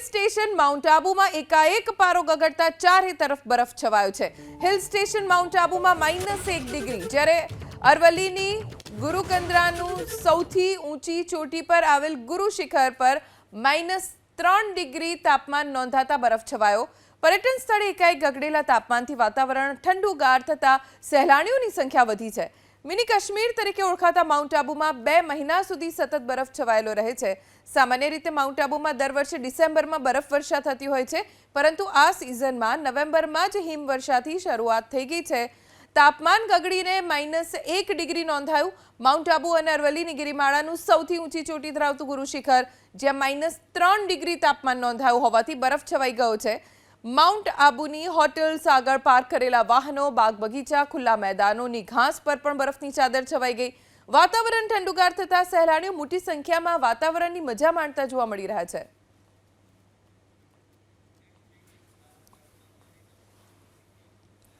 Station mount આબુમાં એકાએક પારો ગગડતા ચારે તરફ બરફ છવાયો છે। હિલ સ્ટેશન માઉન્ટ આબુમાં -1 ડિગ્રી, જ્યારે અરવલ્લીની ગુરુકંદરાનું સૌથી ઊંચી ચોટી પર આવેલ ગુરુ શિખર પર -3 ડિગ્રી તાપમાન નોંધાતા બરફ છવાયો। પર્યટન સ્થળે એકાએક ગગડેલા તાપમાનથી વાતાવરણ ઠંડુગાર થતા સહેલાણીઓની સંખ્યા વધી છે। મિની કાશ્મીર તરીકે ઓળખાતા માઉન્ટ આબુમાં 2 મહિના સુધી સતત બરફ છવાયેલો રહે છે। સામાન્ય રીતે માઉન્ટ આબુમાં દર વર્ષે ડિસેમ્બરમાં બરફવર્ષા થતી હોય છે, પરંતુ આ સિઝનમાં નવેમ્બરમાં જ હિમવર્ષાથી શરૂઆત થઈ ગઈ છે। તાપમાન ગગડીને -1 ડિગ્રી નોંધાયું। માઉન્ટ આબુ અને અરવલ્લીની ગિરિમાળાનું સૌથી ઊંચી ચોટી ધરાવતું ગુરુ શિખર, જ્યાં -3 ડિગ્રી તાપમાન નોંધાયું હોવાથી બરફ છવાઈ ગયો છે। માઉન્ટ આબુની હોટેલ્સ આગળ પાર્ક કરેલા વાહનો, બાગ બગીચા, ખુલ્લા મેદાનોની ઘાસ પર પણ બરફની ચાદર છવાઈ ગઈ। વાતાવરણ ઠંડુગાર થતા સહેલાણીઓ મોટી સંખ્યામાં વાતાવરણની મજા માણતા જોવા મળી રહ્યા છે।